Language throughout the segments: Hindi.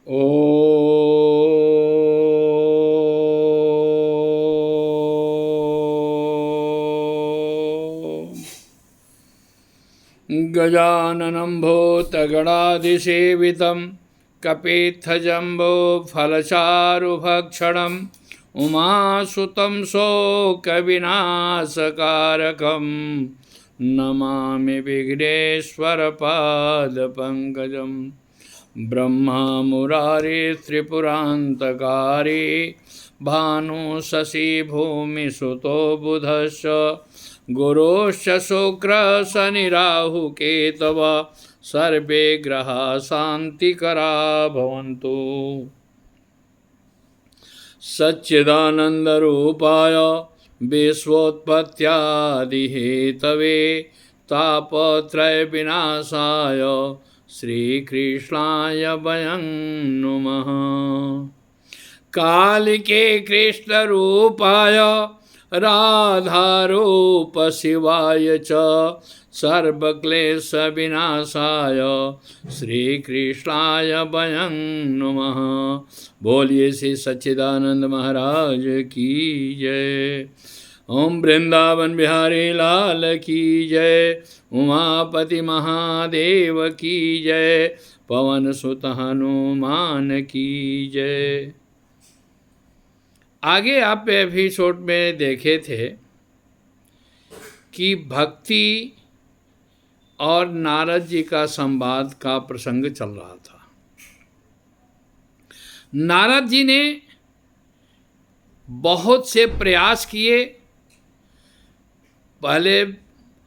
ॐ गजाननं भूतगणाधिसेवितं कपित्थजम्बो फलचारुभक्षणम् उमासुतं शोकविनाशकारकं नमामि विघ्नेश्वरपादपङ्कजं ब्रह्मा मुरारी त्रिपुरान्तकारी भानुशशिभूमिसुतो बुधश्च गुरोश्च शुक्रशनिराहुकेतव सर्वे ग्रहा शान्तिकरा भवन्तु। सच्चिदानन्दरूपाय विश्वोत्पत्त्यादिहेतवे तापत्रयविनाशाय श्रीकृष्णाय वयं नुमः। कालिके कृष्णरूपाय राधारूपशिवाय च सर्वक्लेशविनाशाय श्रीकृष्णाय वयं नुमः। बोलिए श्री सच्चिदानंद महाराज की जय। ओम वृंदावन बिहारी लाल की जय। उमापति महादेव की जय। पवन सुत हनुमान की जय। आगे आप एपिसोड में देखे थे कि भक्ति और नारद जी का संवाद का प्रसंग चल रहा था। नारद जी ने बहुत से प्रयास किए, पहले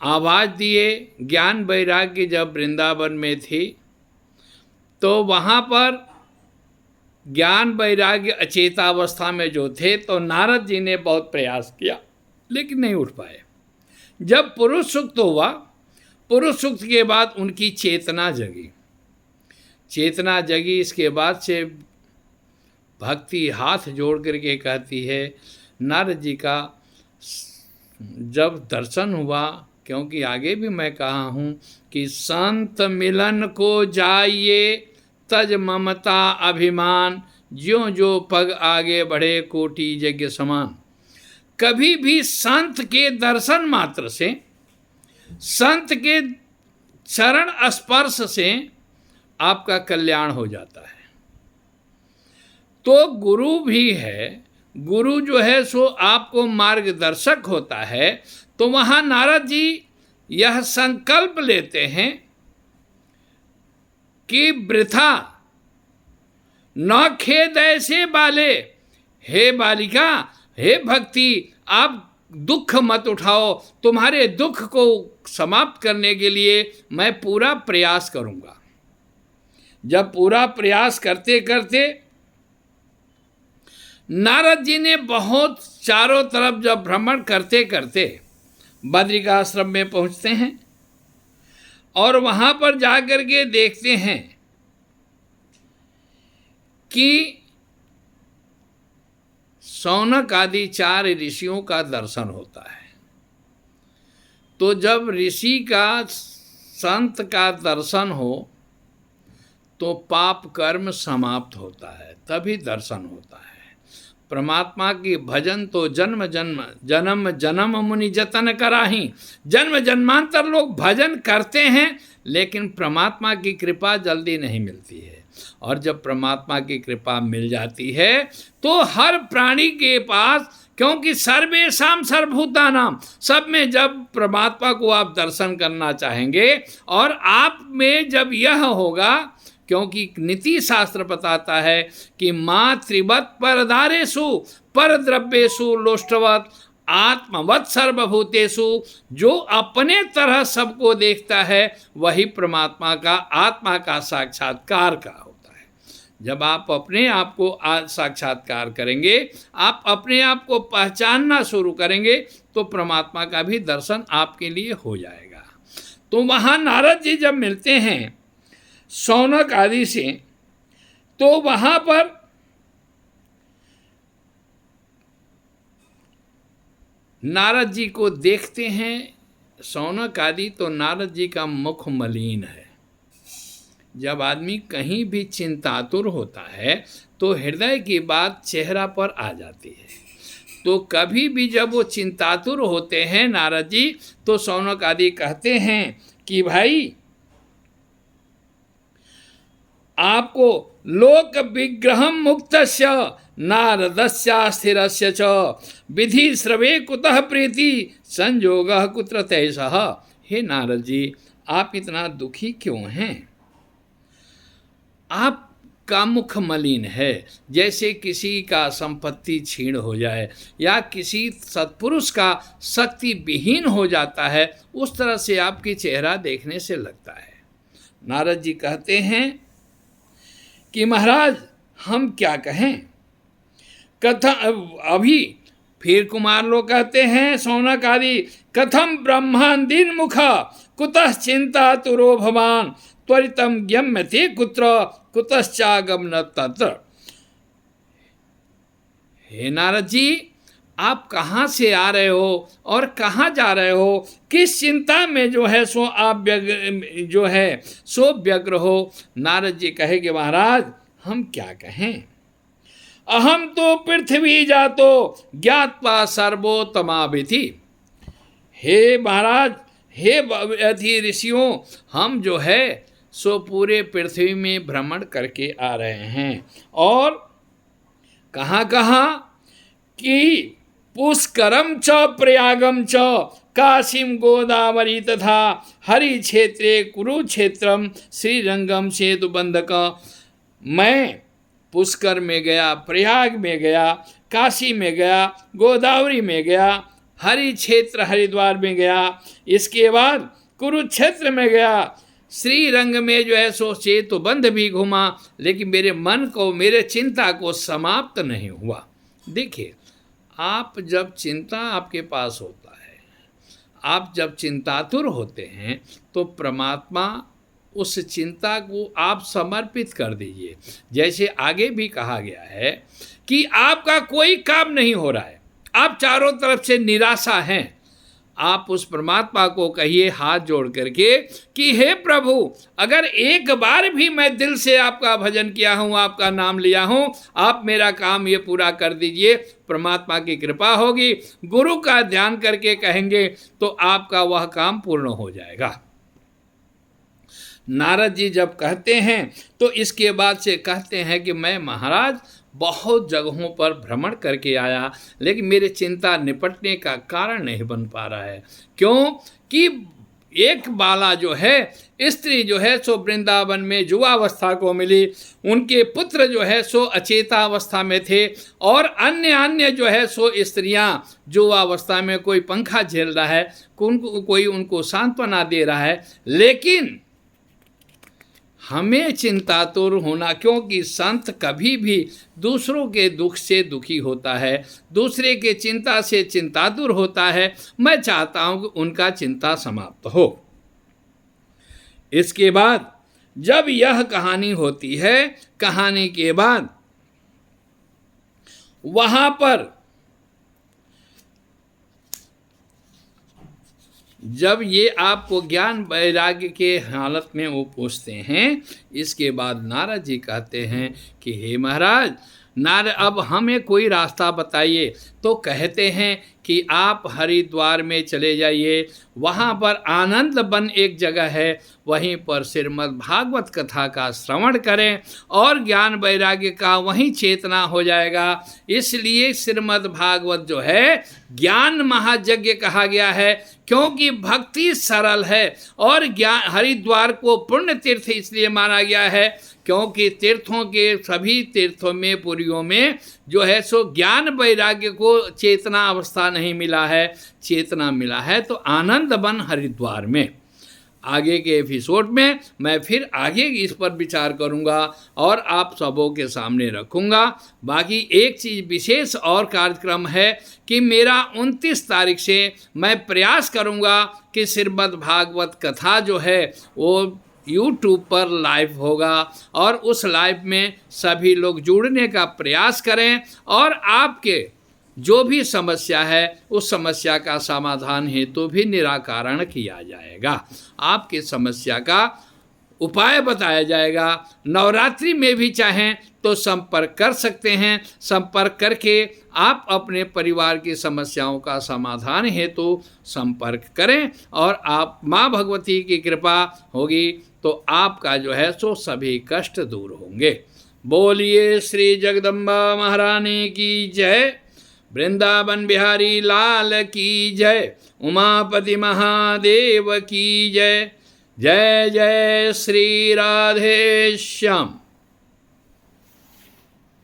आवाज दिए। ज्ञान वैराग्य जब वृंदावन में थी तो वहाँ पर ज्ञान वैराग्य अचेतावस्था में जो थे, तो नारद जी ने बहुत प्रयास किया लेकिन नहीं उठ पाए। जब पुरुष सुक्त हुआ, पुरुष सुक्त के बाद उनकी चेतना जगी। चेतना जगी, इसके बाद से भक्ति हाथ जोड़ करके कहती है, नारद जी का जब दर्शन हुआ, क्योंकि आगे भी मैं कहा हूँ कि संत मिलन को जाइए तज ममता अभिमान, ज्यों जो पग आगे बढ़े कोटि यज्ञ समान। कभी भी संत के दर्शन मात्र से, संत के चरण स्पर्श से आपका कल्याण हो जाता है। तो गुरु भी है, गुरु जो है सो आपको मार्गदर्शक होता है। तो वहाँ नारद जी यह संकल्प लेते हैं कि वृथा न खेद ऐसे बाले, हे बालिका, हे भक्ति, आप दुख मत उठाओ, तुम्हारे दुख को समाप्त करने के लिए मैं पूरा प्रयास करूंगा। जब पूरा प्रयास करते करते नारद जी ने बहुत चारों तरफ जब भ्रमण करते करते बद्रिकाश्रम में पहुंचते हैं और वहां पर जाकर के देखते हैं कि शौनक आदि 4 ऋषियों का दर्शन होता है। तो जब ऋषि का, संत का दर्शन हो तो पाप कर्म समाप्त होता है, तभी दर्शन होता है। परमात्मा की भजन तो जन्म जन्म जन्म जन्म मुनि जतन कराही। जन्म जन्मांतर लोग भजन करते हैं लेकिन परमात्मा की कृपा जल्दी नहीं मिलती है। और जब परमात्मा की कृपा मिल जाती है तो हर प्राणी के पास, क्योंकि सर्वेषां सर्वभूतानां, सब में जब परमात्मा को आप दर्शन करना चाहेंगे और आप में जब यह होगा, क्योंकि नीति शास्त्र बताता है कि मातृवत परदारेषु परद्रव्येषु लोष्टवत आत्मवत सर्वभूतेषु, जो अपने तरह सबको देखता है वही परमात्मा का, आत्मा का साक्षात्कार का होता है। जब आप अपने आप को साक्षात्कार करेंगे, आप अपने आप को पहचानना शुरू करेंगे तो परमात्मा का भी दर्शन आपके लिए हो जाएगा। तो वहाँ नारद जी जब मिलते हैं शौनक आदि से, तो वहाँ पर नारद जी को देखते हैं शौनक आदि, तो नारद जी का मुख मलिन है। जब आदमी कहीं भी चिंतातुर होता है तो हृदय की बात चेहरा पर आ जाती है। तो कभी भी जब वो चिंतातुर होते हैं नारद जी, तो शौनक आदि कहते हैं कि भाई आपको लोक विग्रहम मुक्तस्य नारदस्य स्थिरस्य च विधि श्रवे कुतः प्रीति संयोगः कुत्र तैषः। हे नारद जी, आप इतना दुखी क्यों हैं? आपका मुख मलिन है, जैसे किसी का संपत्ति छीण हो जाए या किसी सत्पुरुष का शक्ति विहीन हो जाता है, उस तरह से आपकी चेहरा देखने से लगता है। नारद जी कहते हैं कि महाराज हम क्या कहें, कथम अभी फिर कुमार लोग कहते हैं शौनक आदि, कथम ब्रह्मांदीन मुख कुतः चिंता तुरो भवान त्वरितम ज्ञम्यते कुत्र कुतश्चागमन तत्र। हे नारद जी, आप कहाँ से आ रहे हो और कहाँ जा रहे हो? किस चिंता में जो है सो आप व्यग्र हो? नारद जी कहे कि महाराज हम क्या कहें, अहम तो पृथ्वी जातो ज्ञात्वा सर्वोत्तमाभिति। हे महाराज, हे ऋषियों, हम जो है सो पूरे पृथ्वी में भ्रमण करके आ रहे हैं। और कहाँ कहाँ कि पुष्करम च प्रयागम च काशीम गोदावरी तथा हरि क्षेत्रे कुरुक्षेत्रम श्रीरंगम सेतुबंधक। मैं पुष्कर में गया, प्रयाग में गया, काशी में गया, गोदावरी में गया, हरि क्षेत्र हरिद्वार में गया, इसके बाद कुरुक्षेत्र में गया, श्रीरंग में जो है सो सेतुबंध भी घूमा, लेकिन मेरे मन को, मेरे चिंता को समाप्त नहीं हुआ। देखिए, आप जब चिंता आपके पास होता है, आप जब चिंतातुर होते हैं, तो परमात्मा उस चिंता को आप समर्पित कर दीजिए। जैसे आगे भी कहा गया है कि आपका कोई काम नहीं हो रहा है, आप चारों तरफ से निराशा हैं, आप उस परमात्मा को कहिए हाथ जोड़ करके कि हे प्रभु, अगर एक बार भी मैं दिल से आपका भजन किया हूँ, आपका नाम लिया हूँ, आप मेरा काम ये पूरा कर दीजिए। परमात्मा की कृपा होगी, गुरु का ध्यान करके कहेंगे तो आपका वह काम पूर्ण हो जाएगा। नारद जी जब कहते हैं तो इसके बाद से कहते हैं कि मैं महाराज बहुत जगहों पर भ्रमण करके आया, लेकिन मेरे चिंता निपटने का कारण नहीं बन पा रहा है। क्यों कि एक बाला जो है, स्त्री जो है सो वृंदावन में युवावस्था को मिली, उनके पुत्र जो है सो अचेतावस्था में थे, और अन्य जो है सो स्त्रियां युवावस्था में, कोई पंखा झेल रहा है, कोई उनको सांत्वना दे रहा है। लेकिन हमें चिंतातुर होना, क्योंकि संत कभी भी दूसरों के दुख से दुखी होता है, दूसरे के चिंता से चिंतातुर होता है। मैं चाहता हूं कि उनका चिंता समाप्त हो। इसके बाद जब यह कहानी होती है, कहानी के बाद वहां पर जब ये आपको ज्ञान वैराग्य के हालत में वो पूछते हैं, इसके बाद नारद जी कहते हैं कि हे महाराज, अब हमें कोई रास्ता बताइए। तो कहते हैं कि आप हरिद्वार में चले जाइए, वहाँ पर आनंद वन एक जगह है, वहीं पर श्रीमद् भागवत कथा का श्रवण करें और ज्ञान वैराग्य का वहीं चेतना हो जाएगा। इसलिए श्रीमद् भागवत जो है ज्ञान महायज्ञ कहा गया है, क्योंकि भक्ति सरल है। और ज्ञान हरिद्वार को पुण्य तीर्थ इसलिए माना गया है क्योंकि तीर्थों के, सभी तीर्थों में, पुरियों में जो है सो ज्ञान वैराग्य को चेतना अवस्था नहीं मिला है, चेतना मिला है तो आनंद वन हरिद्वार में। आगे के एपिसोड में मैं फिर आगे इस पर विचार करूंगा और आप सबों के सामने रखूंगा। बाकी एक चीज़ विशेष और कार्यक्रम है कि मेरा 29 तारीख से मैं प्रयास करूंगा कि श्रीमद् भागवत कथा जो है वो YouTube पर लाइव होगा, और उस लाइव में सभी लोग जुड़ने का प्रयास करें और आपके जो भी समस्या है उस समस्या का समाधान हेतु भी निराकरण किया जाएगा। आपकी समस्या का उपाय बताया जाएगा। नवरात्रि में भी चाहें तो संपर्क कर सकते हैं। संपर्क करके आप अपने परिवार की समस्याओं का समाधान हेतु संपर्क करें और आप माँ भगवती की कृपा होगी तो आपका जो है सो सभी कष्ट दूर होंगे। बोलिए श्री जगदम्बा महारानी की जय, वृंदावन बिहारी लाल की जय, उमापति महादेव की जय। जय जय श्री राधे श्याम।